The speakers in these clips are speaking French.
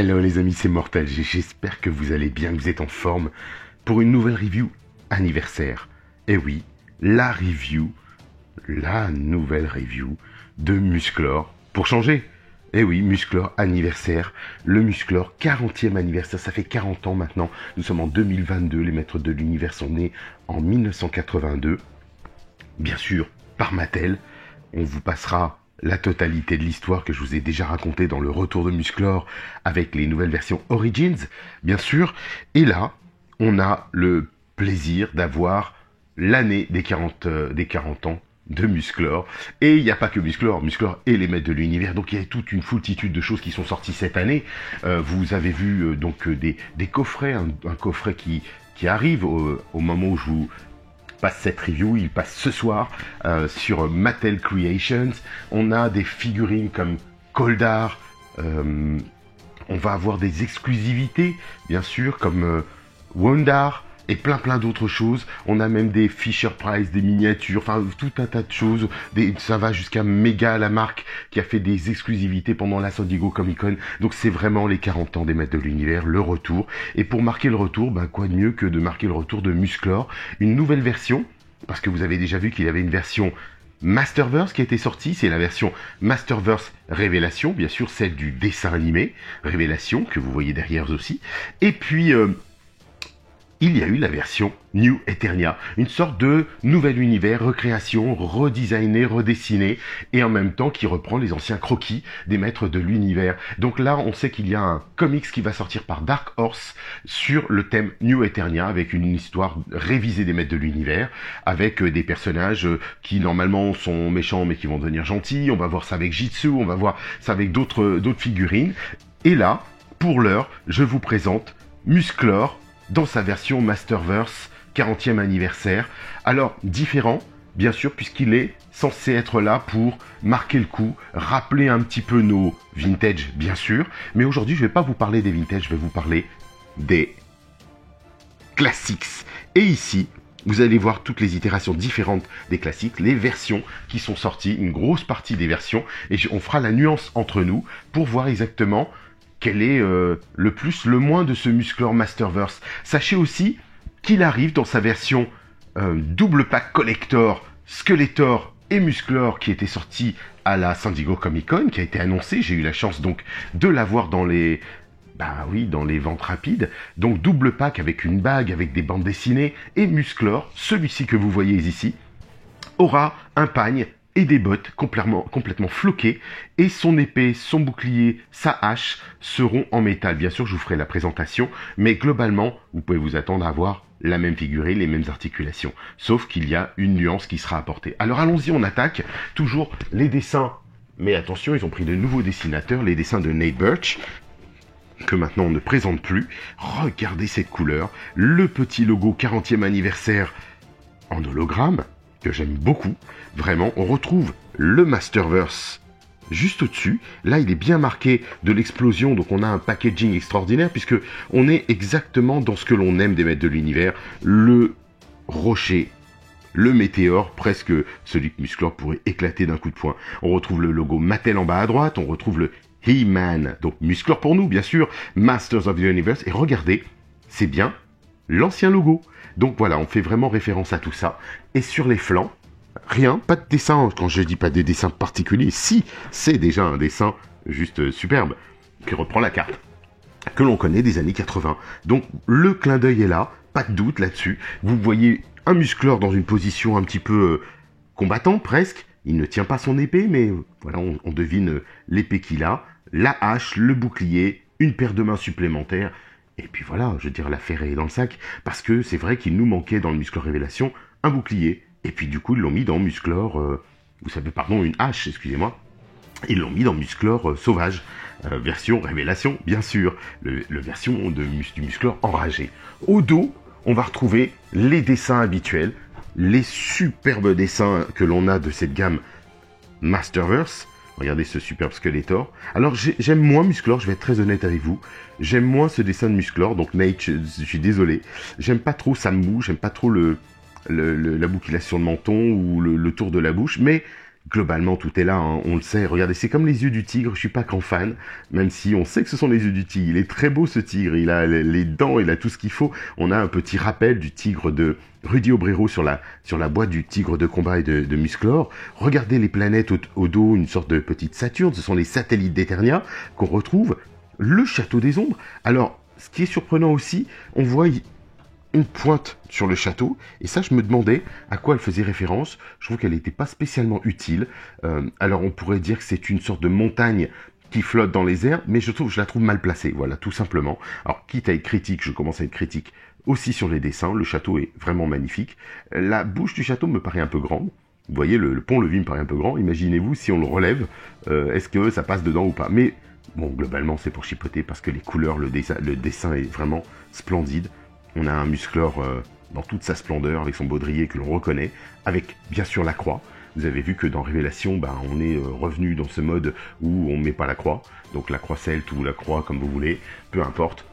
Hello les amis, c'est Mortal G, j'espère que vous allez bien, que vous êtes en forme pour une nouvelle review anniversaire. Et oui, la nouvelle review de Musclor, pour changer. Et oui, Musclor anniversaire, le Musclor 40e anniversaire, ça fait 40 ans maintenant, nous sommes en 2022, les maîtres de l'univers sont nés en 1982, bien sûr par Mattel. On vous passera la totalité de l'histoire que je vous ai déjà racontée dans le retour de Musclor avec les nouvelles versions Origins, bien sûr. Et là, on a le plaisir d'avoir l'année des 40 ans de Musclor. Et il n'y a pas que Musclor et les maîtres de l'univers. Donc il y a toute une foultitude de choses qui sont sorties cette année. Vous avez vu des coffrets, un coffret qui arrive au moment où je vous passe cette review, il passe ce soir sur Mattel Creations. On a des figurines comme Koldar, on va avoir des exclusivités, bien sûr, comme Wondar, et plein d'autres choses. On a même des Fisher-Price, des miniatures, enfin tout un tas de choses. Ça va jusqu'à Mega, la marque qui a fait des exclusivités pendant la San Diego Comic Con. Donc c'est vraiment les 40 ans des maîtres de l'univers, le retour. Et pour marquer le retour, quoi de mieux que de marquer le retour de Musclor, une nouvelle version, parce que vous avez déjà vu qu'il y avait une version Masterverse qui a été sortie, c'est la version Masterverse Révélation, bien sûr celle du dessin animé Révélation, que vous voyez derrière aussi. Et puis il y a eu la version New Eternia, une sorte de nouvel univers, recréation, redesigné, redessiné, et en même temps qui reprend les anciens croquis des maîtres de l'univers. Donc là, on sait qu'il y a un comics qui va sortir par Dark Horse sur le thème New Eternia, avec une histoire révisée des maîtres de l'univers, avec des personnages qui normalement sont méchants mais qui vont devenir gentils. On va voir ça avec Jitsu, on va voir ça avec d'autres figurines. Et là, pour l'heure, je vous présente Musclor, dans sa version Masterverse 40e anniversaire. Alors, différent, bien sûr, puisqu'il est censé être là pour marquer le coup, rappeler un petit peu nos vintage, bien sûr. Mais aujourd'hui, je ne vais pas vous parler des vintage, je vais vous parler des classics. Et ici, vous allez voir toutes les itérations différentes des classiques, les versions qui sont sorties, une grosse partie des versions. Et on fera la nuance entre nous pour voir exactement quel est le plus, le moins de ce Musclor Masterverse. Sachez aussi qu'il arrive dans sa version double pack collector, Skeletor et Musclor, qui était sorti à la San Diego Comic Con, qui a été annoncé. J'ai eu la chance donc de l'avoir dans les... dans les ventes rapides. Donc double pack avec une bague, avec des bandes dessinées. Et Musclor, celui-ci que vous voyez ici, aura un pagne et des bottes complètement floquées, et son épée, son bouclier, sa hache seront en métal. Bien sûr, je vous ferai la présentation, mais globalement, vous pouvez vous attendre à avoir la même figurine, les mêmes articulations, sauf qu'il y a une nuance qui sera apportée. Alors allons-y, on attaque. Toujours les dessins, mais attention, ils ont pris de nouveaux dessinateurs, les dessins de Nate Birch, que maintenant on ne présente plus. Regardez cette couleur, le petit logo 40e anniversaire en hologramme, que j'aime beaucoup, vraiment. On retrouve le Masterverse juste au-dessus. Là, il est bien marqué de l'explosion, donc on a un packaging extraordinaire, puisque on est exactement dans ce que l'on aime des maîtres de l'univers, le rocher, le météore, presque celui que Musclor pourrait éclater d'un coup de poing. On retrouve le logo Mattel en bas à droite, on retrouve le He-Man, donc Musclor pour nous, bien sûr, Masters of the Universe, et regardez, c'est bien l'ancien logo. Donc voilà, on fait vraiment référence à tout ça. Et sur les flancs, rien, pas de dessin. Quand je dis pas des dessins particuliers, si, c'est déjà un dessin juste superbe, qui reprend la carte que l'on connaît des années 80. Donc le clin d'œil est là, pas de doute là-dessus. Vous voyez un Musclor dans une position un petit peu combattant, presque. Il ne tient pas son épée, mais voilà, on devine l'épée qu'il a, la hache, le bouclier, une paire de mains supplémentaires. Et puis voilà, je veux dire, l'affaire est dans le sac, parce que c'est vrai qu'il nous manquait dans le Musclor Révélation un bouclier. Et puis du coup, ils l'ont mis dans Musclor, une hache, excusez-moi. Ils l'ont mis dans Musclor Sauvage, version Révélation, bien sûr, le version du Musclor enragé. Au dos, on va retrouver les dessins habituels, les superbes dessins que l'on a de cette gamme Masterverse. Regardez ce superbe Skeletor. Alors j'aime moins Musclor, je vais être très honnête avec vous. J'aime moins ce dessin de Musclor, donc Nate, je suis désolé. J'aime pas trop Samu, j'aime pas trop la boucle qu'il a sur le menton ou le tour de la bouche, mais Globalement, tout est là, hein, on le sait. Regardez, c'est comme les yeux du tigre, je suis pas grand fan, même si on sait que ce sont les yeux du tigre. Il est très beau ce tigre, il a les dents, il a tout ce qu'il faut. On a un petit rappel du tigre de Rudy Obrero sur la boîte du tigre de combat et de Musclor. Regardez les planètes au dos, une sorte de petite Saturne, ce sont les satellites d'Eternia qu'on retrouve. Le château des ombres. Alors, ce qui est surprenant aussi, on voit une pointe sur le château, et ça je me demandais à quoi elle faisait référence. Je trouve qu'elle n'était pas spécialement utile. Alors on pourrait dire que c'est une sorte de montagne qui flotte dans les airs, mais je la trouve mal placée, voilà, tout simplement. Alors quitte à être critique, je commence à être critique aussi sur les dessins, le château est vraiment magnifique. La bouche du château me paraît un peu grande. Vous voyez, le pont-levis me paraît un peu grand. Imaginez-vous si on le relève, est-ce que ça passe dedans ou pas? Mais bon, globalement c'est pour chipoter, parce que les couleurs, le dessin est vraiment splendide. On a un Musclor dans toute sa splendeur, avec son baudrier que l'on reconnaît, avec bien sûr la croix. Vous avez vu que dans Révélation, on est revenu dans ce mode où on ne met pas la croix. Donc la croix celte ou la croix comme vous voulez, peu importe.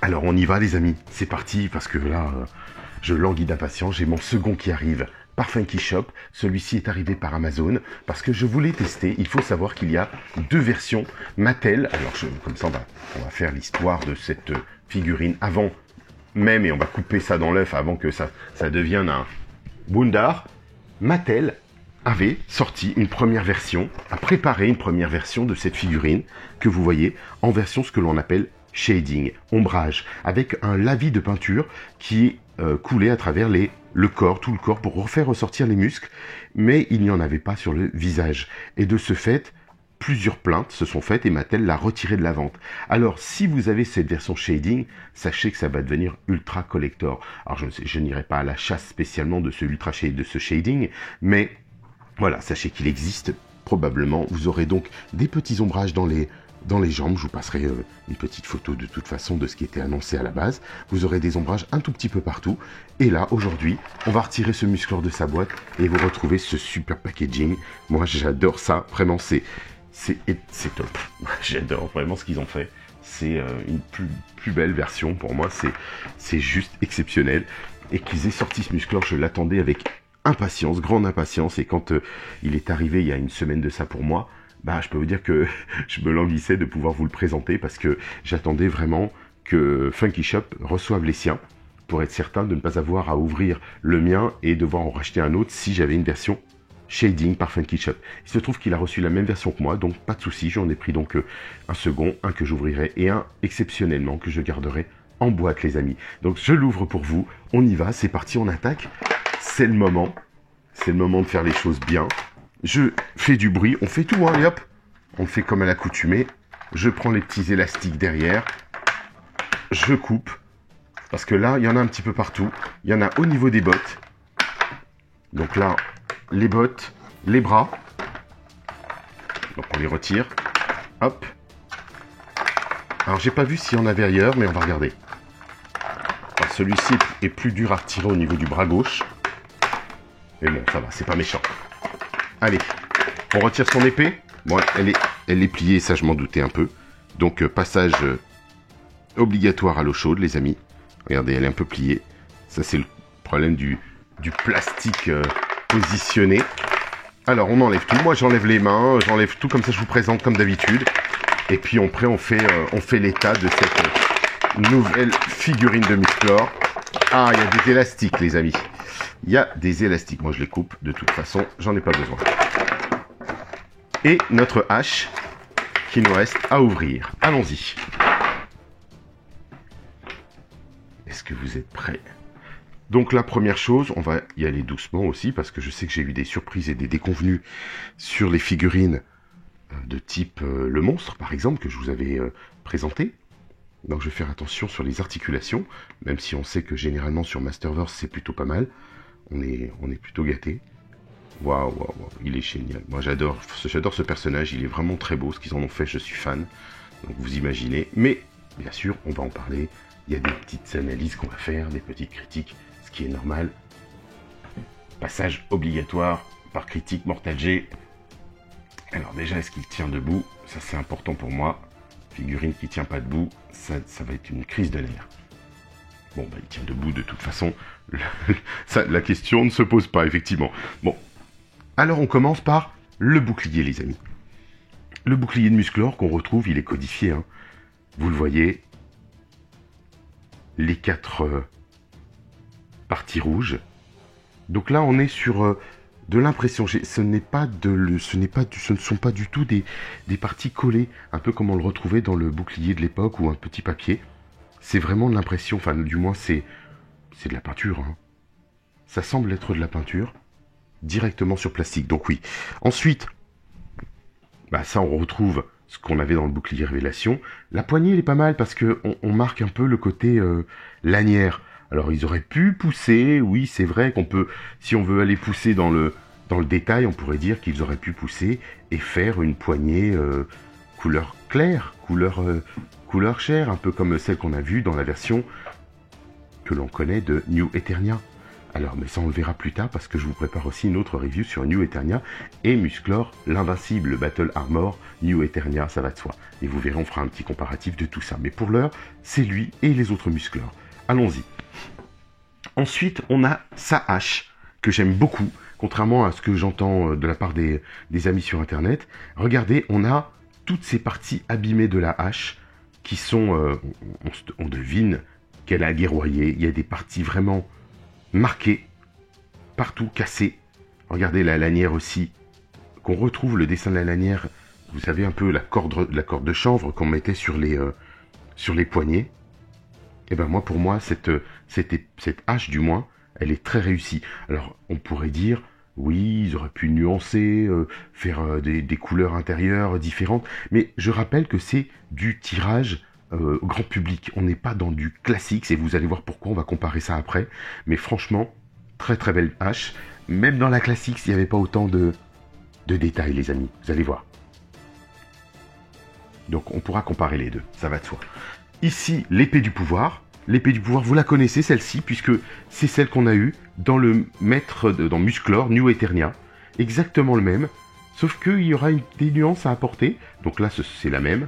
Alors on y va les amis, c'est parti, parce que là, je languis d'impatience, j'ai mon second qui arrive par Funky Shop. Celui-ci est arrivé par Amazon, parce que je voulais tester. Il faut savoir qu'il y a deux versions Mattel. Alors comme ça, on va faire l'histoire de cette figurine avant même, et on va couper ça dans l'œuf avant que ça devienne un Wundar. Mattel avait sorti une première version, a préparé une première version de cette figurine que vous voyez en version ce que l'on appelle shading, ombrage, avec un lavis de peinture qui coulait à travers le corps, tout le corps, pour refaire ressortir les muscles, mais il n'y en avait pas sur le visage. Et de ce fait, plusieurs plaintes se sont faites et Mattel l'a retiré de la vente. Alors, si vous avez cette version shading, sachez que ça va devenir ultra collector. Alors, je n'irai pas à la chasse spécialement de ce shading, mais voilà, sachez qu'il existe probablement. Vous aurez donc des petits ombrages dans les jambes. Je vous passerai une petite photo de toute façon de ce qui était annoncé à la base. Vous aurez des ombrages un tout petit peu partout. Et là, aujourd'hui, on va retirer ce Musclor de sa boîte et vous retrouvez ce super packaging. Moi, j'adore ça. Vraiment, c'est top. J'adore vraiment ce qu'ils ont fait. C'est une plus belle version pour moi. C'est juste exceptionnel. Et qu'ils aient sorti ce Musclor, je l'attendais avec impatience, grande impatience. Et quand il est arrivé il y a une semaine de ça pour moi, je peux vous dire que je me languissais de pouvoir vous le présenter, parce que j'attendais vraiment que Funky Shop reçoive les siens pour être certain de ne pas avoir à ouvrir le mien et devoir en racheter un autre si j'avais une version shading par Funky Shop. Il se trouve qu'il a reçu la même version que moi, donc pas de souci. J'en ai pris donc un second, un que j'ouvrirai et un exceptionnellement que je garderai en boîte les amis. Donc je l'ouvre pour vous, on y va, c'est parti, on attaque. C'est le moment de faire les choses bien. Je fais du bruit, on fait tout, hein, et hop, on fait comme à l'accoutumée. Je prends les petits élastiques derrière, je coupe, parce que là, il y en a un petit peu partout. Il y en a au niveau des bottes. Donc là, les bottes, les bras. Donc on les retire, hop. Alors j'ai pas vu s'il y en avait ailleurs, mais on va regarder. Alors, celui-ci est plus dur à retirer au niveau du bras gauche. Mais bon, ça va, c'est pas méchant. Allez, on retire son épée. Bon, elle est pliée, ça je m'en doutais un peu. Donc passage obligatoire à l'eau chaude, les amis. Regardez, elle est un peu pliée. Ça c'est le problème du plastique positionné. Alors on enlève tout. Moi j'enlève les mains, j'enlève tout, comme ça je vous présente comme d'habitude. Et puis après on fait l'état de cette nouvelle figurine de Musclor. Ah, il y a des élastiques, les amis. Il y a des élastiques. Moi, je les coupe. De toute façon, j'en ai pas besoin. Et notre hache qui nous reste à ouvrir. Allons-y. Est-ce que vous êtes prêts? Donc, la première chose, on va y aller doucement aussi, parce que je sais que j'ai eu des surprises et des déconvenues sur les figurines de type le monstre, par exemple, que je vous avais présenté. Donc je vais faire attention sur les articulations, même si on sait que généralement sur Masterverse c'est plutôt pas mal. On est plutôt gâté. Waouh, il est génial. Moi j'adore ce personnage, il est vraiment très beau, ce qu'ils en ont fait, je suis fan. Donc vous imaginez, mais bien sûr on va en parler. Il y a des petites analyses qu'on va faire, des petites critiques, ce qui est normal. Passage obligatoire par critique Mortal G. Alors déjà, est-ce qu'il tient debout? Ça c'est important pour moi. Figurine qui tient pas debout, ça va être une crise de nerfs. Bon, il tient debout de toute façon. La question ne se pose pas, effectivement. Bon, Alors on commence par le bouclier, les amis. Le bouclier de Musclor qu'on retrouve, il est codifié. Hein. Vous le voyez, les 4 parties rouges. Donc là, on est sur de l'impression. Ce ne sont pas du tout des parties collées, un peu comme on le retrouvait dans le bouclier de l'époque ou un petit papier. C'est vraiment de l'impression, enfin du moins c'est de la peinture. Hein. Ça semble être de la peinture directement sur plastique. Donc oui. Ensuite, bah ça on retrouve ce qu'on avait dans le bouclier révélation. La poignée elle est pas mal parce que on marque un peu le côté lanière. Alors ils auraient pu pousser, oui c'est vrai qu'on peut, si on veut aller pousser dans le détail, on pourrait dire qu'ils auraient pu pousser et faire une poignée couleur claire, couleur chair, un peu comme celle qu'on a vue dans la version que l'on connaît de New Eternia. Alors, mais ça on le verra plus tard parce que je vous prépare aussi une autre review sur New Eternia et Musclor, l'invincible Battle Armor New Eternia, ça va de soi. Et vous verrez, on fera un petit comparatif de tout ça. Mais pour l'heure, c'est lui et les autres Musclor. Allons-y. Ensuite, on a sa hache, que j'aime beaucoup, contrairement à ce que j'entends de la part des amis sur Internet. Regardez, on a toutes ces parties abîmées de la hache qui sont... on devine qu'elle a guerroyé. Il y a des parties vraiment marquées, partout, cassées. Regardez la lanière aussi, qu'on retrouve le dessin de la lanière. Vous savez, un peu la corde de chanvre qu'on mettait sur les poignets. Et ben moi, pour moi, cette hache, du moins, elle est très réussie. Alors, on pourrait dire, oui, ils auraient pu nuancer, faire des couleurs intérieures différentes, mais je rappelle que c'est du tirage grand public. On n'est pas dans du classique, et vous allez voir pourquoi, on va comparer ça après. Mais franchement, très très belle hache. Même dans la classique, s'il n'y avait pas autant de détails, les amis, vous allez voir. Donc, on pourra comparer les deux, ça va de soi. Ici, l'épée du pouvoir. L'épée du pouvoir, vous la connaissez, celle-ci, puisque c'est celle qu'on a eue dans le maître, dans Musclor, New Eternia. Exactement le même, sauf qu'il y aura des nuances à apporter. Donc là, c'est la même.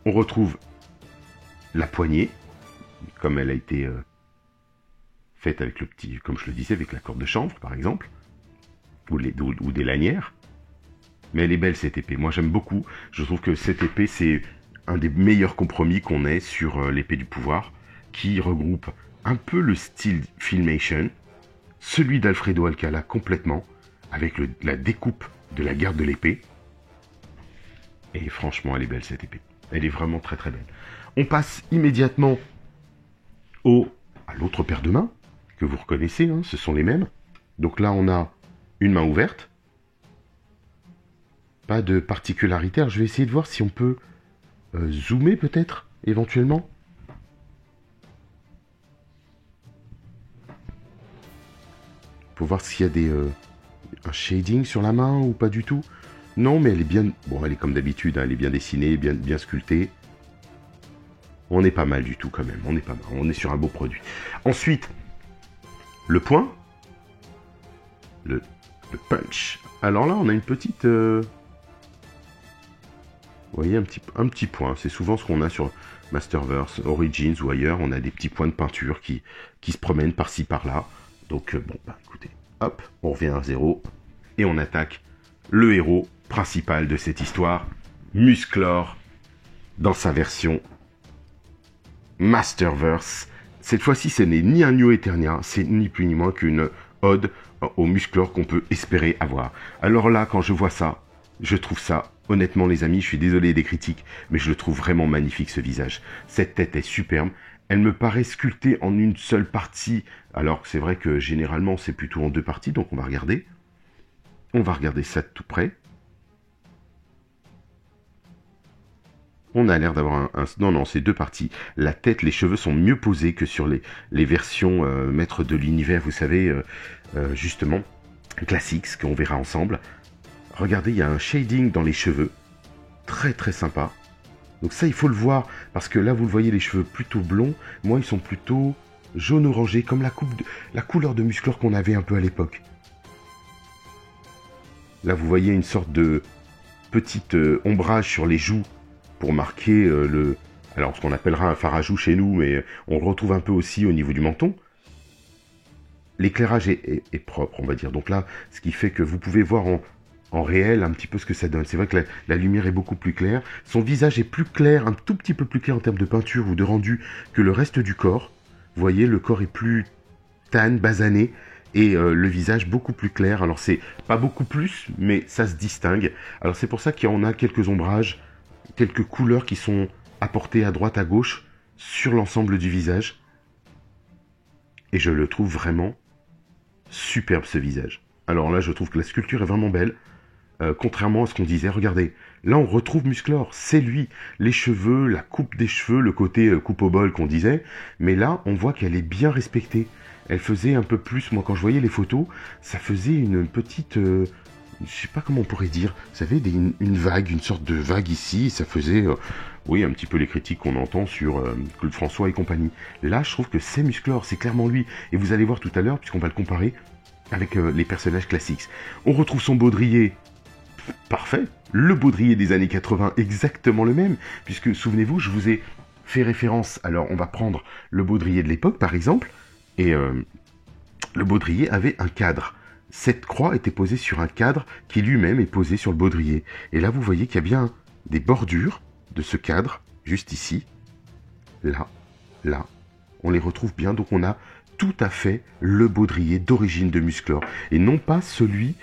On retrouve la poignée, comme elle a été faite avec le petit, comme je le disais, avec la corde de chanvre, par exemple, ou des lanières. Mais elle est belle, cette épée. Moi, j'aime beaucoup. Je trouve que cette épée, c'est un des meilleurs compromis qu'on ait sur l'épée du pouvoir, qui regroupe un peu le style Filmation, celui d'Alfredo Alcala complètement, avec la découpe de la garde de l'épée. Et franchement, elle est belle cette épée. Elle est vraiment très très belle. On passe immédiatement à l'autre paire de mains, que vous reconnaissez, hein, ce sont les mêmes. Donc là, on a une main ouverte. Pas de particularité. Alors, je vais essayer de voir si on peut zoomer peut-être, éventuellement. Pour voir s'il y a un shading sur la main ou pas du tout. Non, mais elle est bien... Bon, elle est comme d'habitude, hein, elle est bien dessinée, bien sculptée. On est pas mal du tout quand même, on est pas mal, on est sur un beau produit. Ensuite, le point. Le punch. Alors là, on a une petite... Vous voyez, un petit point. C'est souvent ce qu'on a sur Masterverse, Origins ou ailleurs. On a des petits points de peinture qui se promènent par-ci, par-là. Donc, bon, bah écoutez, hop, on revient à zéro. Et on attaque le héros principal de cette histoire, Musclor, dans sa version Masterverse. Cette fois-ci, ce n'est ni un New Eternia, c'est ni plus ni moins qu'une ode au Musclor qu'on peut espérer avoir. Alors là, quand je vois ça, je trouve ça... Honnêtement, les amis, je suis désolé des critiques, mais je le trouve vraiment magnifique, ce visage. Cette tête est superbe. Elle me paraît sculptée en une seule partie, alors que c'est vrai que généralement, c'est plutôt en deux parties, donc on va regarder. On va regarder ça de tout près. On a l'air d'avoir Non, c'est deux parties. La tête, les cheveux sont mieux posés que sur les versions maîtres de l'univers, vous savez, justement, classiques, ce qu'on verra ensemble. Regardez, il y a un shading dans les cheveux. Très très sympa. Donc ça, il faut le voir. Parce que là, vous le voyez, les cheveux plutôt blonds. Moi, ils sont plutôt jaune-orangé, comme la couleur de Musclor qu'on avait un peu à l'époque. Là, vous voyez une sorte de petite ombrage sur les joues pour marquer alors, ce qu'on appellera un fard à joues chez nous, mais on le retrouve un peu aussi au niveau du menton. l'éclairage est propre, on va dire. Donc là, ce qui fait que vous pouvez voir en réel un petit peu ce que ça donne. C'est vrai que la lumière est beaucoup plus claire. Son visage est plus clair, un tout petit peu plus clair en termes de peinture ou de rendu que le reste du corps. Vous voyez, le corps est plus tan, basané, et le visage beaucoup plus clair. Alors c'est pas beaucoup plus, mais ça se distingue. Alors c'est pour ça qu'il y en a quelques ombrages, quelques couleurs qui sont apportées à droite, à gauche, sur l'ensemble du visage. Et je le trouve vraiment superbe, ce visage. Alors là, je trouve que la sculpture est vraiment belle. Contrairement à ce qu'on disait, regardez, là on retrouve Musclor, c'est lui, les cheveux, la coupe des cheveux, le côté coupe au bol qu'on disait, mais là on voit qu'elle est bien respectée. Elle faisait un peu plus, moi quand je voyais les photos, ça faisait une petite, je sais pas comment on pourrait dire, ça avait une vague, une sorte de vague ici, et ça faisait, oui, un petit peu les critiques qu'on entend sur Claude François et compagnie. Là je trouve que c'est Musclor, c'est clairement lui, et vous allez voir tout à l'heure, puisqu'on va le comparer avec les personnages classiques. On retrouve son baudrier. Parfait. Le baudrier des années 80, exactement le même, puisque, souvenez-vous, je vous ai fait référence, alors on va prendre le baudrier de l'époque, par exemple, et le baudrier avait un cadre. Cette croix était posée sur un cadre qui lui-même est posé sur le baudrier. Et là, vous voyez qu'il y a bien des bordures de ce cadre, juste ici, là, là. On les retrouve bien, donc on a tout à fait le baudrier d'origine de Musclor, et non pas celui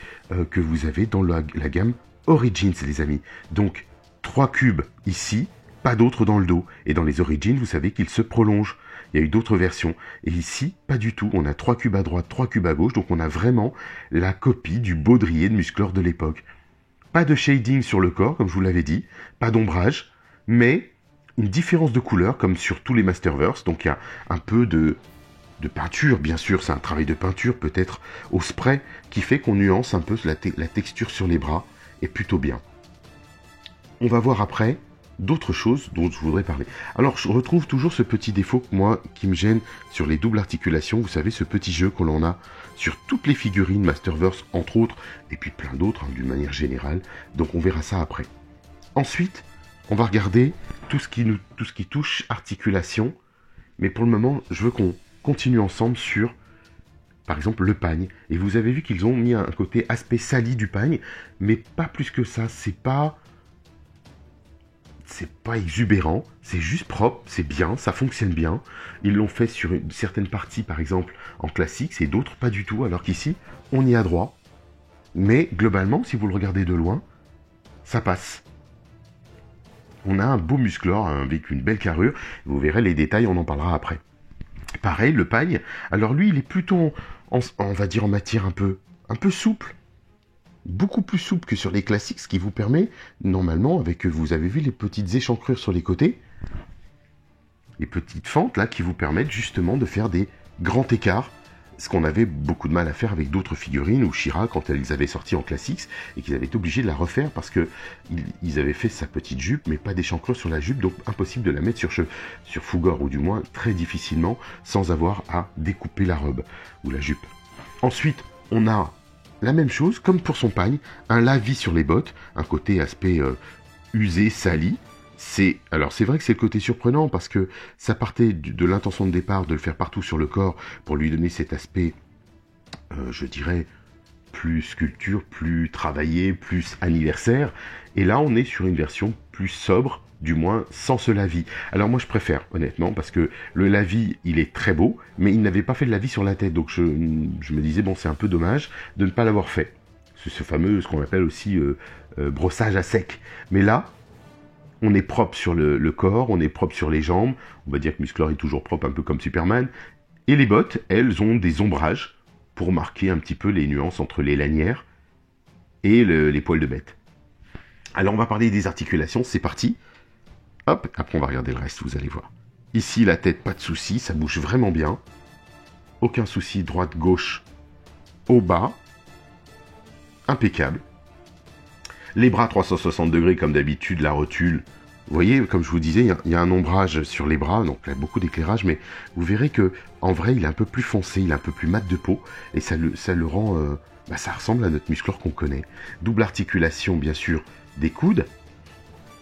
que vous avez dans la gamme Origins, les amis. Donc, 3 cubes ici, pas d'autres dans le dos. Et dans les Origins, vous savez qu'ils se prolongent. Il y a eu d'autres versions. Et ici, pas du tout. On a 3 cubes à droite, 3 cubes à gauche, donc on a vraiment la copie du baudrier de Musclor de l'époque. Pas de shading sur le corps, comme je vous l'avais dit, pas d'ombrage, mais une différence de couleur, comme sur tous les Masterverse. Donc il y a un peu de peinture, bien sûr, c'est un travail de peinture, peut-être au spray, qui fait qu'on nuance un peu la texture sur les bras, et plutôt bien. On va voir après d'autres choses dont je voudrais parler. Alors, je retrouve toujours ce petit défaut, moi, qui me gêne sur les doubles articulations. Vous savez, ce petit jeu que l'on a sur toutes les figurines Masterverse, entre autres, et puis plein d'autres, hein, d'une manière générale. Donc, on verra ça après. Ensuite, on va regarder tout ce qui touche articulation. Mais pour le moment, je veux qu'on continue ensemble sur, par exemple, le pagne. Et vous avez vu qu'ils ont mis un côté aspect sali du pagne, mais pas plus que ça. C'est pas exubérant, c'est juste propre, c'est bien, ça fonctionne bien. Ils l'ont fait sur certaines parties, par exemple, en classique, et d'autres pas du tout, alors qu'ici, on y a droit. Mais globalement, si vous le regardez de loin, ça passe. On a un beau Musclor avec une belle carrure. Vous verrez les détails, on en parlera après. Pareil, le pagne. Alors lui, il est plutôt, on va dire, en matière un peu souple. Beaucoup plus souple que sur les classiques, ce qui vous permet, normalement, vous avez vu les petites échancrures sur les côtés, les petites fentes là, qui vous permettent justement de faire des grands écarts, ce qu'on avait beaucoup de mal à faire avec d'autres figurines, ou She-Ra quand elles avaient sorti en classiques, et qu'ils avaient été obligés de la refaire parce que ils avaient fait sa petite jupe, mais pas d'échancrure sur la jupe, donc impossible de la mettre sur Fugor, ou du moins très difficilement, sans avoir à découper la robe, ou la jupe. Ensuite, on a la même chose, comme pour son pagne, un lavis sur les bottes, un côté aspect usé, sali. Alors c'est vrai que c'est le côté surprenant, parce que ça partait de l'intention de départ de le faire partout sur le corps, pour lui donner cet aspect, je dirais, plus sculpture, plus travaillé, plus anniversaire. Et là, on est sur une version plus sobre, du moins sans ce lavis. Alors moi je préfère, honnêtement, parce que le lavis, il est très beau, mais il n'avait pas fait de lavis sur la tête, donc je me disais, bon, c'est un peu dommage de ne pas l'avoir fait. C'est ce fameux, ce qu'on appelle aussi brossage à sec. Mais là, on est propre sur le corps, on est propre sur les jambes, on va dire que Musclor est toujours propre, un peu comme Superman, et les bottes, elles ont des ombrages, pour marquer un petit peu les nuances entre les lanières et les poils de bête. Alors on va parler des articulations, c'est parti. Hop, après on va regarder le reste, vous allez voir. Ici, la tête, pas de souci, ça bouge vraiment bien. Aucun souci, droite, gauche, au bas. Impeccable. Les bras 360 degrés, comme d'habitude, la rotule. Vous voyez, comme je vous disais, il y a un ombrage sur les bras, donc il y a beaucoup d'éclairage, mais vous verrez que en vrai, il est un peu plus foncé, il est un peu plus mat de peau, et ça le rend... ça ressemble à notre Musclor qu'on connaît. Double articulation, bien sûr, des coudes.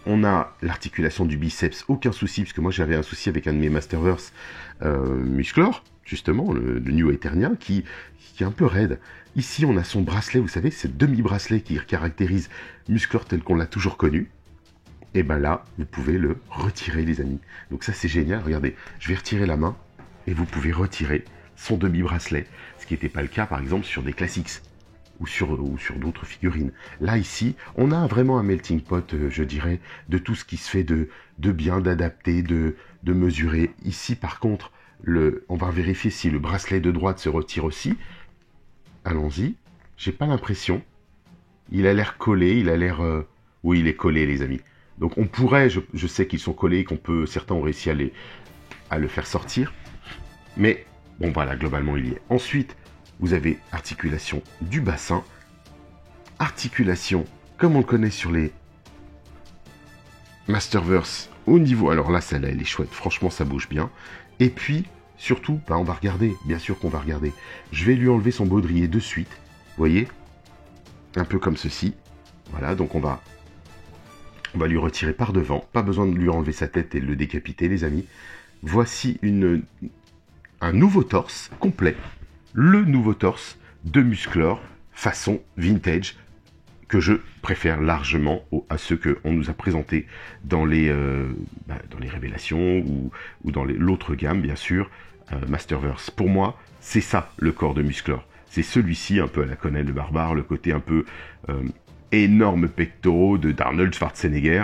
On a l'articulation du biceps, aucun souci, parce que moi j'avais un souci avec un de mes Masterverse Musclor, justement, le New Eternia, qui est un peu raide. Ici, on a son bracelet, vous savez, ce demi-bracelet qui caractérise Musclor tel qu'on l'a toujours connu. Et ben là, vous pouvez le retirer, les amis. Donc ça, c'est génial. Regardez, je vais retirer la main et vous pouvez retirer son demi-bracelet. Ce qui n'était pas le cas, par exemple, sur des classiques ou sur d'autres figurines. Là, ici, on a vraiment un melting pot, je dirais, de tout ce qui se fait de bien, d'adapté, de mesuré. Ici, par contre, on va vérifier si le bracelet de droite se retire aussi. Allons-y. J'ai pas l'impression. Il a l'air collé, il a l'air... Oui, il est collé, les amis. Donc on pourrait, je sais qu'ils sont collés, certains ont réussi à le faire sortir. Mais, bon voilà, globalement il y est. Ensuite, vous avez articulation du bassin. Articulation, comme on le connaît sur les Masterverse, au niveau... Alors là, celle-là, elle est chouette. Franchement, ça bouge bien. Et puis, surtout, on va regarder. Bien sûr qu'on va regarder. Je vais lui enlever son baudrier de suite. Vous voyez? Un peu comme ceci. Voilà, donc on va lui retirer par devant. Pas besoin de lui enlever sa tête et de le décapiter, les amis. Voici un nouveau torse complet. Le nouveau torse de Musclor façon vintage que je préfère largement à ceux qu'on nous a présentés dans les révélations ou dans l'autre gamme, bien sûr, Masterverse. Pour moi, c'est ça le corps de Musclor. C'est celui-ci, un peu à la Conan le Barbare, le côté un peu énorme pectoraux d'Arnold Schwarzenegger.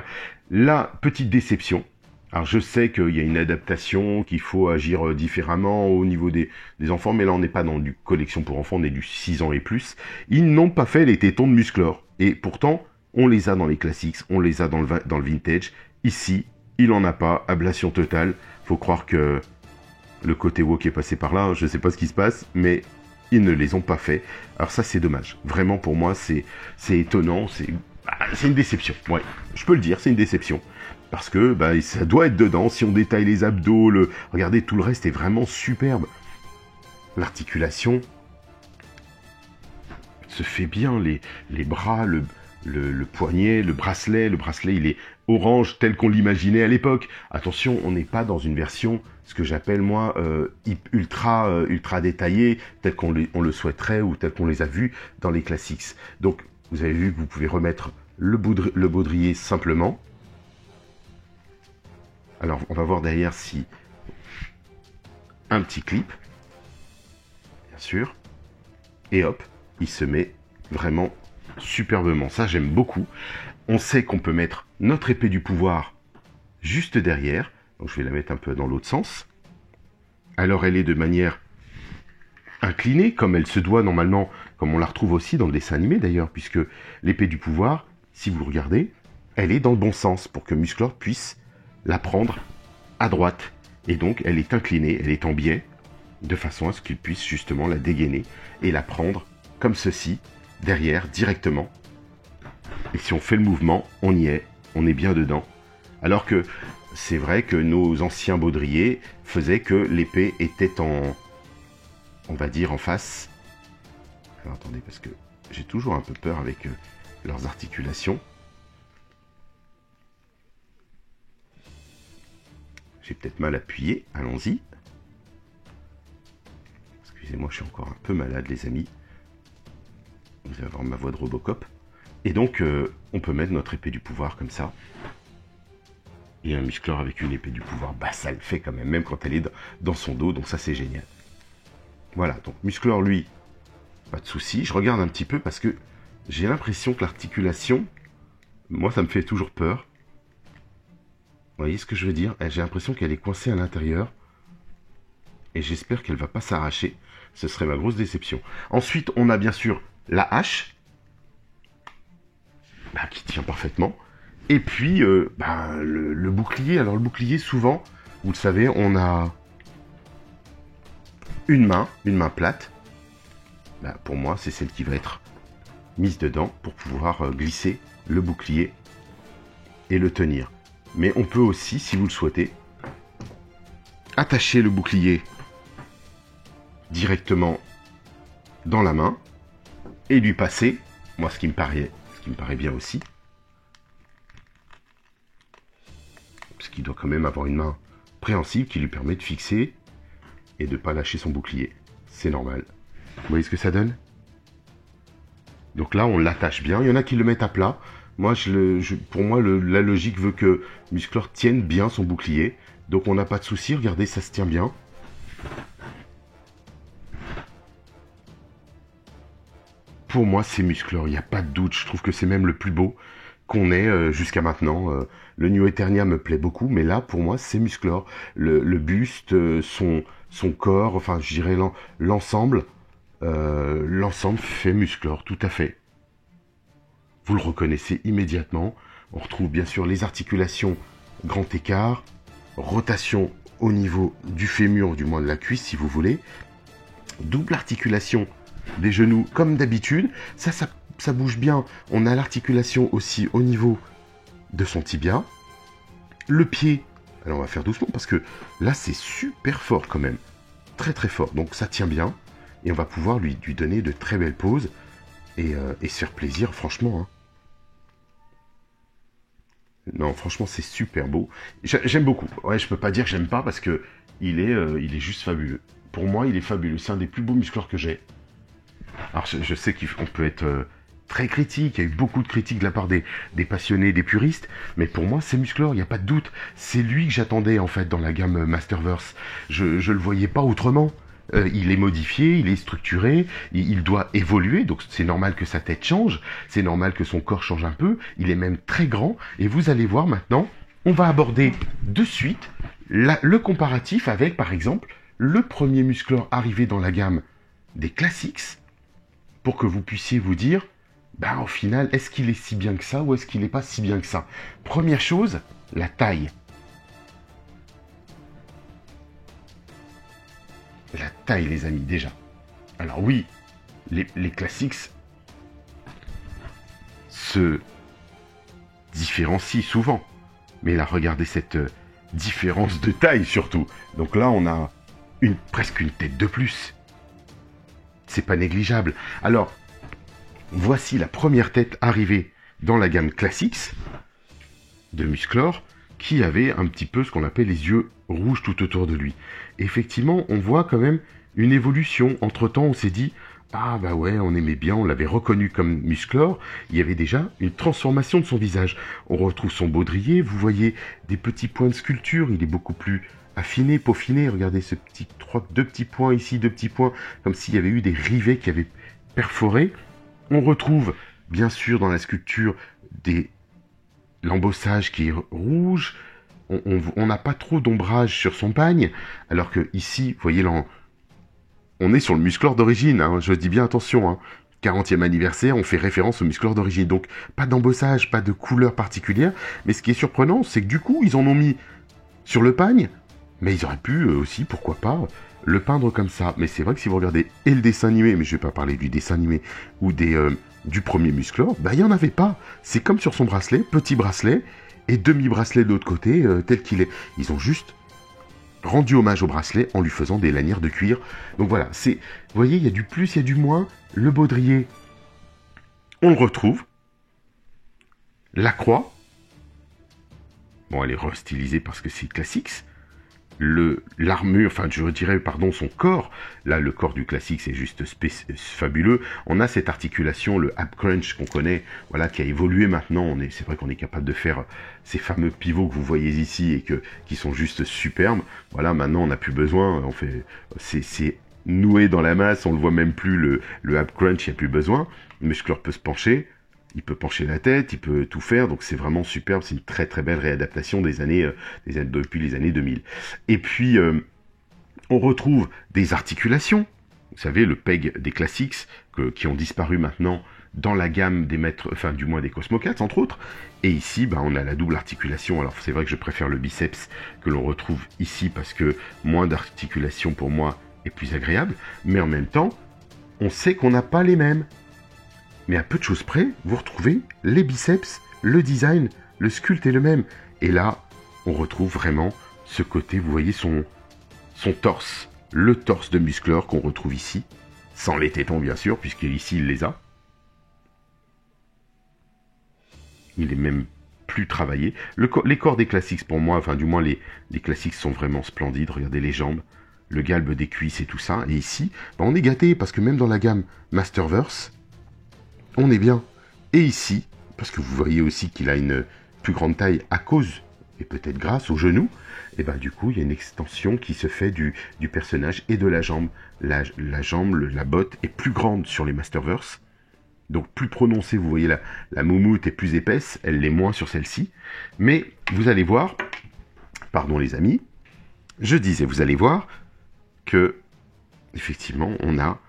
La petite déception. Alors je sais qu'il y a une adaptation, qu'il faut agir différemment au niveau des enfants, mais là on n'est pas dans du collection pour enfants, on est du 6 ans et plus. Ils n'ont pas fait les tétons de Musclor. Et pourtant, on les a dans les classiques, on les a dans le vintage. Ici, il en a pas, ablation totale. Faut croire que le côté woke est passé par là, je ne sais pas ce qui se passe, mais ils ne les ont pas fait. Alors ça, c'est dommage. Vraiment, pour moi, c'est étonnant, c'est une déception. Ouais, je peux le dire, c'est une déception. Parce que ça doit être dedans. Si on détaille les abdos, regardez, tout le reste est vraiment superbe. L'articulation se fait bien, les bras, le poignet, le bracelet. Le bracelet, il est orange tel qu'on l'imaginait à l'époque. Attention, on n'est pas dans une version, ce que j'appelle moi, ultra détaillée, tel qu'on le souhaiterait ou tel qu'on les a vus dans les classiques. Donc, vous avez vu que vous pouvez remettre le baudrier simplement. Alors, on va voir derrière si... Un petit clip, bien sûr. Et hop, il se met vraiment superbement. Ça, j'aime beaucoup. On sait qu'on peut mettre notre épée du pouvoir juste derrière. Donc, je vais la mettre un peu dans l'autre sens. Alors, elle est de manière inclinée, comme elle se doit normalement, comme on la retrouve aussi dans le dessin animé d'ailleurs, puisque l'épée du pouvoir, si vous le regardez, elle est dans le bon sens pour que Musclor puisse la prendre à droite. Et donc, elle est inclinée, elle est en biais, de façon à ce qu'il puisse justement la dégainer et la prendre comme ceci, derrière, directement. Et si on fait le mouvement, on y est, on est bien dedans. Alors que c'est vrai que nos anciens baudriers faisaient que l'épée était on va dire, en face. Alors attendez, parce que j'ai toujours un peu peur avec leurs articulations. J'ai peut-être mal appuyé, allons-y. Excusez-moi, je suis encore un peu malade, les amis. Vous allez avoir ma voix de Robocop. Et donc, on peut mettre notre épée du pouvoir comme ça. Et un Musclor avec une épée du pouvoir, ça le fait quand même, même quand elle est dans son dos, donc ça c'est génial. Voilà, donc Musclor, lui, pas de souci. Je regarde un petit peu parce que j'ai l'impression que l'articulation, moi ça me fait toujours peur. Vous voyez ce que je veux dire? J'ai l'impression qu'elle est coincée à l'intérieur. Et j'espère qu'elle ne va pas s'arracher. Ce serait ma grosse déception. Ensuite, on a bien sûr la hache. Qui tient parfaitement. Et puis, le bouclier. Alors, le bouclier, souvent, vous le savez, on a une main plate. Pour moi, c'est celle qui va être mise dedans pour pouvoir glisser le bouclier et le tenir. Mais on peut aussi, si vous le souhaitez, attacher le bouclier directement dans la main et lui passer, moi ce qui me paraît bien aussi, parce qu'il doit quand même avoir une main préhensile qui lui permet de fixer et de ne pas lâcher son bouclier. C'est normal. Vous voyez ce que ça donne? Donc là, on l'attache bien. Il y en a qui le mettent à plat. Moi, pour moi, la logique veut que Musclor tienne bien son bouclier. Donc on n'a pas de souci. Regardez, ça se tient bien. Pour moi, c'est Musclor. Il n'y a pas de doute. Je trouve que c'est même le plus beau qu'on ait jusqu'à maintenant. Le New Eternia me plaît beaucoup, mais là, pour moi, c'est Musclor. Le buste, son corps, enfin, je dirais l'ensemble. L'ensemble fait Musclor, tout à fait. Vous le reconnaissez immédiatement. On retrouve bien sûr les articulations grand écart, rotation au niveau du fémur, du moins de la cuisse si vous voulez, double articulation des genoux comme d'habitude. Ça bouge bien. On a l'articulation aussi au niveau de son tibia. Le pied, alors on va faire doucement parce que là c'est super fort quand même. Très très fort. Donc ça tient bien. Et on va pouvoir lui donner de très belles poses et se faire plaisir, franchement. Hein. Non, franchement, c'est super beau. J'aime beaucoup. Ouais, je peux pas dire que j'aime pas parce que il est juste fabuleux. Pour moi, il est fabuleux. C'est un des plus beaux muscleurs que j'ai. Alors, je sais qu'on peut être très critique. Il y a eu beaucoup de critiques de la part des passionnés, des puristes. Mais pour moi, c'est Musclor, il n'y a pas de doute. C'est lui que j'attendais, en fait, dans la gamme Masterverse. Je le voyais pas autrement. Il est modifié, il est structuré, il doit évoluer, donc c'est normal que sa tête change, c'est normal que son corps change un peu, il est même très grand, et vous allez voir maintenant, on va aborder de suite le comparatif avec, par exemple, le premier Musclor arrivé dans la gamme des Classics, pour que vous puissiez vous dire, ben au final, est-ce qu'il est si bien que ça, ou est-ce qu'il n'est pas si bien que ça? Première chose, la taille. La taille, les amis, déjà. Alors oui, les Classics se différencient souvent. Mais là, regardez cette différence de taille, surtout. Donc là, on a presque une tête de plus. C'est pas négligeable. Alors, voici la première tête arrivée dans la gamme Classics de Musclor, qui avait un petit peu ce qu'on appelle les yeux rouges tout autour de lui. Effectivement, on voit quand même une évolution. Entre-temps, on s'est dit, ah bah ouais, on aimait bien, on l'avait reconnu comme Musclor, il y avait déjà une transformation de son visage. On retrouve son baudrier, vous voyez des petits points de sculpture, il est beaucoup plus affiné, peaufiné. Regardez ce deux petits points ici, deux petits points, comme s'il y avait eu des rivets qui avaient perforé. On retrouve, bien sûr, dans la sculpture, l'embossage qui est rouge. On n'a pas trop d'ombrage sur son pagne, alors que ici, vous voyez, on est sur le Musclor d'origine, hein, je dis bien attention, hein. 40e anniversaire, on fait référence au Musclor d'origine, donc pas d'embossage, pas de couleur particulière, mais ce qui est surprenant, c'est que du coup, ils en ont mis sur le pagne, mais ils auraient pu aussi, pourquoi pas, le peindre comme ça. Mais c'est vrai que si vous regardez et le dessin animé, mais je vais pas parler du dessin animé, ou du premier Musclor, bah il n'y en avait pas. C'est comme sur son bracelet, petit bracelet, et demi-bracelet de l'autre côté, tel qu'il est. Ils ont juste rendu hommage au bracelet en lui faisant des lanières de cuir. Donc voilà, vous voyez, il y a du plus, il y a du moins. Le baudrier, on le retrouve. La croix, bon, elle est restylisée parce que c'est Classics. L'armure, enfin je dirais, pardon, son corps, là le corps du Classique c'est juste fabuleux. On a cette articulation, le ab crunch qu'on connaît, voilà, qui a évolué maintenant. C'est vrai qu'on est capable de faire ces fameux pivots que vous voyez ici et qui sont juste superbes. Voilà, maintenant on n'a plus besoin, c'est noué dans la masse, on le voit même plus, le ab crunch, il n'y a plus besoin. Le muscleur peut se pencher. Il peut pencher la tête, il peut tout faire, donc c'est vraiment superbe, c'est une très très belle réadaptation depuis les années 2000. Et puis, on retrouve des articulations, vous savez, le PEG des Classics, qui ont disparu maintenant dans la gamme des maîtres, enfin du moins des Cosmocats, entre autres. Et ici, bah, on a la double articulation. Alors c'est vrai que je préfère le biceps que l'on retrouve ici, parce que moins d'articulation pour moi est plus agréable, mais en même temps, on sait qu'on n'a pas les mêmes. Mais à peu de choses près, vous retrouvez les biceps, le design, le sculpte est le même. Et là, on retrouve vraiment ce côté, vous voyez son torse, le torse de Musclor qu'on retrouve ici, sans les tétons bien sûr, puisqu'ici il les a. Il est même plus travaillé. Les corps des Classics pour moi, enfin du moins les Classics sont vraiment splendides. Regardez les jambes, le galbe des cuisses et tout ça. Et ici, ben, on est gâté parce que même dans la gamme Masterverse, on est bien. Et ici, parce que vous voyez aussi qu'il a une plus grande taille à cause, et peut-être grâce au genou, et ben du coup, il y a une extension qui se fait du personnage et de la jambe. La jambe, la botte est plus grande sur les Masterverse. Donc plus prononcée, vous voyez la moumoute est plus épaisse, elle l'est moins sur celle-ci. Mais vous allez voir, pardon les amis, je disais, vous allez voir que, effectivement, on a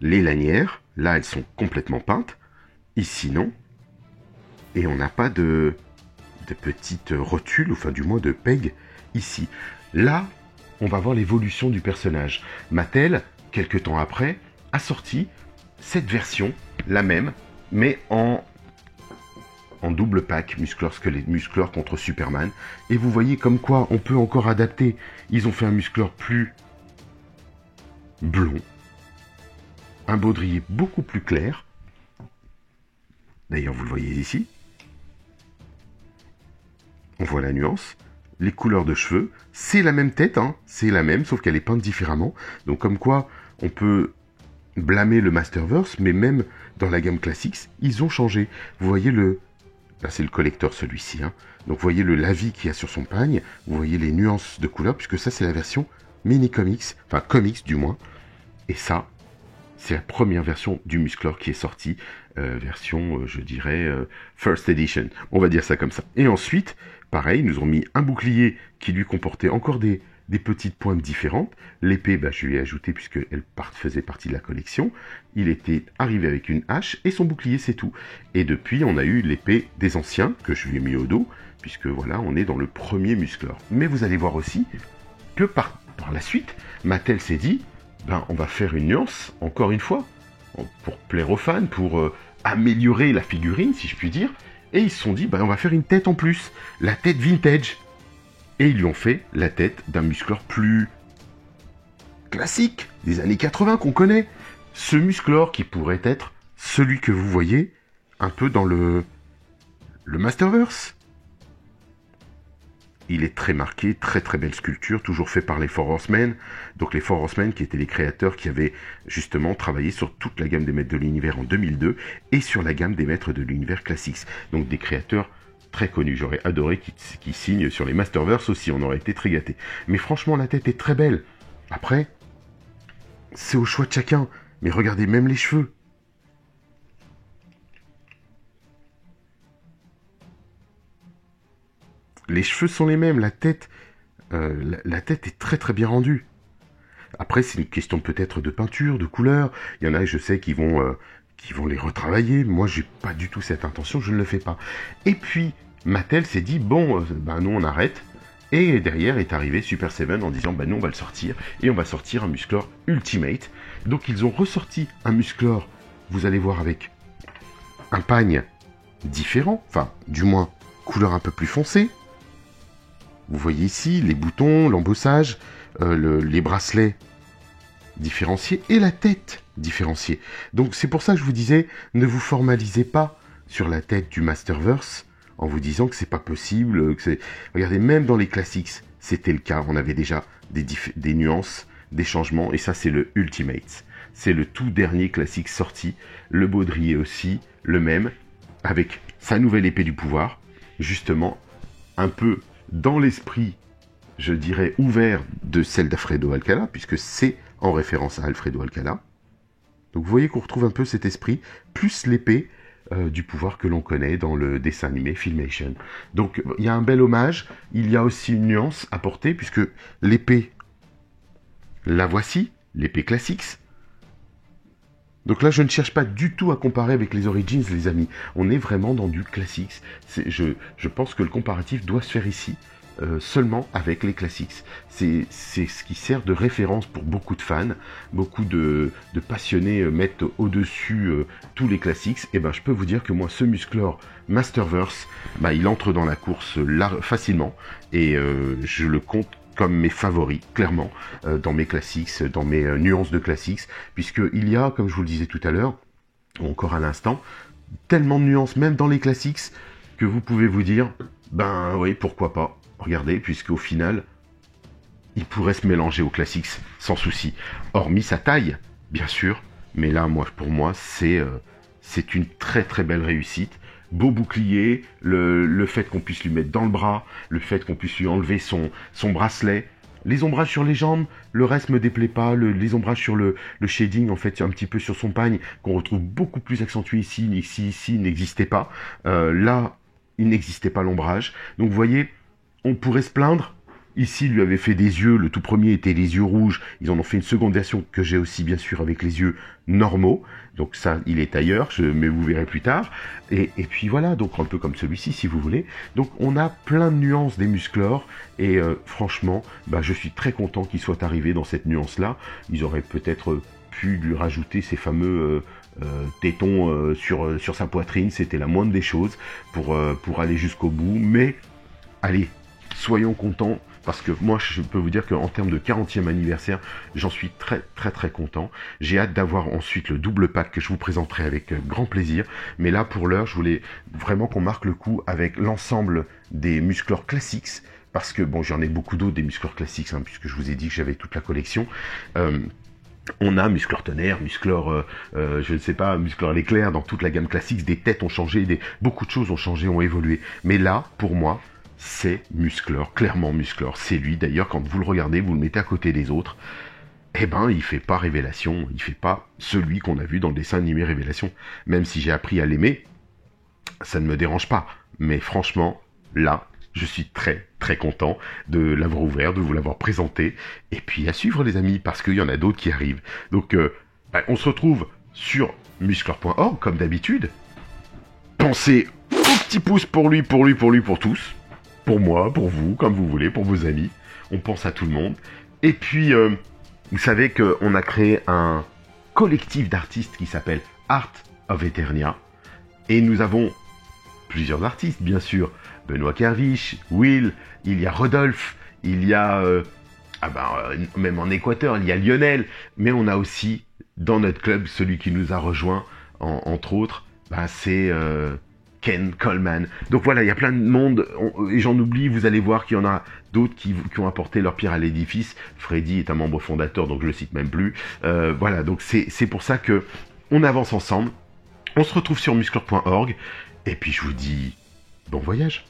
les lanières. Là, elles sont complètement peintes. Ici, non. Et on n'a pas de petites rotules, enfin du moins de pegs, ici. Là, on va voir l'évolution du personnage. Mattel, quelques temps après, a sorti cette version, la même, mais en double pack, Musclor contre Superman. Et vous voyez comme quoi on peut encore adapter. Ils ont fait un Musclor plus blond, un baudrier beaucoup plus clair. D'ailleurs, vous le voyez ici. On voit la nuance. Les couleurs de cheveux, c'est la même tête, hein, c'est la même, sauf qu'elle est peinte différemment. Donc comme quoi, on peut blâmer le Masterverse, mais même dans la gamme Classics, ils ont changé. Vous voyez là c'est le collector celui-ci, hein. Donc vous voyez le lavis qu'il y a sur son pagne, vous voyez les nuances de couleurs, puisque ça c'est la version mini comics, enfin comics du moins. Et ça, c'est la première version du Musclor qui est sortie, version, je dirais, First Edition. On va dire ça comme ça. Et ensuite, pareil, ils nous ont mis un bouclier qui lui comportait encore des petites pointes différentes. L'épée, bah, je lui ai ajouté puisqu'elle faisait partie de la collection. Il était arrivé avec une hache et son bouclier, c'est tout. Et depuis, on a eu l'épée des anciens, que je lui ai mis au dos, puisque voilà, on est dans le premier Musclor. Mais vous allez voir aussi que par la suite, Mattel s'est dit, ben, on va faire une nuance, encore une fois, pour plaire aux fans, pour améliorer la figurine, si je puis dire. Et ils se sont dit, ben, on va faire une tête en plus, la tête vintage. Et ils lui ont fait la tête d'un Musclor plus classique, des années 80 qu'on connaît. Ce Musclor qui pourrait être celui que vous voyez un peu dans le Masterverse. Il est très marqué, très très belle sculpture, toujours fait par les Four Horsemen. Donc les Four Horsemen qui étaient les créateurs qui avaient justement travaillé sur toute la gamme des Maîtres de l'Univers en 2002 et sur la gamme des Maîtres de l'Univers Classics. Donc des créateurs très connus. J'aurais adoré qu'ils signent sur les Masterverse aussi, on aurait été très gâtés. Mais franchement, la tête est très belle. Après, c'est au choix de chacun. Mais regardez même les cheveux. Les cheveux sont les mêmes, la tête est très très bien rendue. Après, c'est une question peut-être de peinture, de couleur. Il y en a, je sais, qui vont les retravailler. Moi, j'ai pas du tout cette intention, je ne le fais pas. Et puis, Mattel s'est dit, bon, ben nous on arrête. Et derrière est arrivé Super Seven en disant, ben nous on va le sortir. Et on va sortir un Musclor Ultimate. Donc ils ont ressorti un Musclor, vous allez voir, avec un pagne différent. Enfin, du moins, couleur un peu plus foncée. Vous voyez ici les boutons, l'embossage, les bracelets différenciés et la tête différenciée. Donc c'est pour ça que je vous disais, ne vous formalisez pas sur la tête du Masterverse en vous disant que c'est pas possible, que c'est... Regardez, même dans les Classics, c'était le cas. On avait déjà des nuances, des changements, et ça c'est le Ultimate. C'est le tout dernier Classic sorti. Le baudrier aussi, le même, avec sa nouvelle épée du pouvoir, justement, un peu dans l'esprit, je dirais, ouvert de celle d'Alfredo Alcala, puisque c'est en référence à Alfredo Alcala. Donc vous voyez qu'on retrouve un peu cet esprit, plus l'épée du pouvoir que l'on connaît dans le dessin animé Filmation. Donc il y a un bel hommage, il y a aussi une nuance apportée, puisque l'épée, la voici, l'épée Classics. Donc là, je ne cherche pas du tout à comparer avec les Origins, les amis. On est vraiment dans du Classics. Je pense que le comparatif doit se faire ici, seulement avec les Classics. C'est ce qui sert de référence pour beaucoup de fans. Beaucoup de passionnés mettent au-dessus tous les Classics. Et ben, je peux vous dire que moi, ce Musclor Masterverse, ben, il entre dans la course là, facilement. Et je le compte comme mes favoris, clairement, dans mes classiques, dans mes nuances de classiques, puisqu'il y a, comme je vous le disais tout à l'heure, ou encore à l'instant, tellement de nuances, même dans les classiques, que vous pouvez vous dire, ben oui, pourquoi pas, regardez, puisqu'au final, il pourrait se mélanger aux classiques sans souci. Hormis sa taille, bien sûr, mais là, pour moi, c'est une très très belle réussite. Beau bouclier, le fait qu'on puisse lui mettre dans le bras, le fait qu'on puisse lui enlever son bracelet, les ombrages sur les jambes, le reste me déplaît pas, les ombrages sur le shading, en fait, un petit peu sur son pagne, qu'on retrouve beaucoup plus accentué ici, il n'existait pas. Là, il n'existait pas l'ombrage. Donc, vous voyez, on pourrait se plaindre. Ici, il lui avait fait des yeux, le tout premier était les yeux rouges, ils en ont fait une seconde version que j'ai aussi bien sûr avec les yeux normaux, donc ça il est ailleurs, mais vous verrez plus tard, et puis voilà, donc un peu comme celui-ci si vous voulez, donc on a plein de nuances des Musclor, et franchement, je suis très content qu'ils soient arrivés dans cette nuance-là. Ils auraient peut-être pu lui rajouter ces fameux tétons sur sa poitrine, c'était la moindre des choses pour aller jusqu'au bout, mais allez, soyons contents, parce que moi, je peux vous dire qu'en termes de 40e anniversaire, j'en suis très très très content. J'ai hâte d'avoir ensuite le double pack que je vous présenterai avec grand plaisir. Mais là, pour l'heure, je voulais vraiment qu'on marque le coup avec l'ensemble des Musclor Classics, parce que, bon, j'en ai beaucoup d'autres des Musclor Classics, puisque je vous ai dit que j'avais toute la collection. On a Musclor Tonnerre, Musclor, je ne sais pas, Musclor l'éclair, dans toute la gamme Classics, des têtes ont changé, beaucoup de choses ont changé, ont évolué. Mais là, pour moi, c'est Musclor, clairement Musclor. C'est lui, d'ailleurs, quand vous le regardez, vous le mettez à côté des autres, il fait pas Révélation, il fait pas celui qu'on a vu dans le dessin animé Révélation. Même si j'ai appris à l'aimer, ça ne me dérange pas. Mais franchement, là, je suis très très content de l'avoir ouvert, de vous l'avoir présenté. Et puis à suivre les amis, parce qu'il y en a d'autres qui arrivent. Donc, on se retrouve sur musclor.org, comme d'habitude. Pensez au petit pouce pour lui, pour tous. Pour moi, pour vous, comme vous voulez, pour vos amis. On pense à tout le monde. Et puis, vous savez qu'on a créé un collectif d'artistes qui s'appelle Art of Eternia. Et nous avons plusieurs artistes, bien sûr. Benoît Kervish, Will, il y a Rodolphe, il y a... même en Équateur, il y a Lionel. Mais on a aussi, dans notre club, celui qui nous a rejoint, entre autres, c'est... Ken Coleman. Donc voilà, il y a plein de monde, et j'en oublie, vous allez voir qu'il y en a d'autres qui ont apporté leur pierre à l'édifice. Freddy est un membre fondateur, donc je le cite même plus. Voilà, donc c'est pour ça que on avance ensemble. On se retrouve sur musclor.org, et puis je vous dis bon voyage.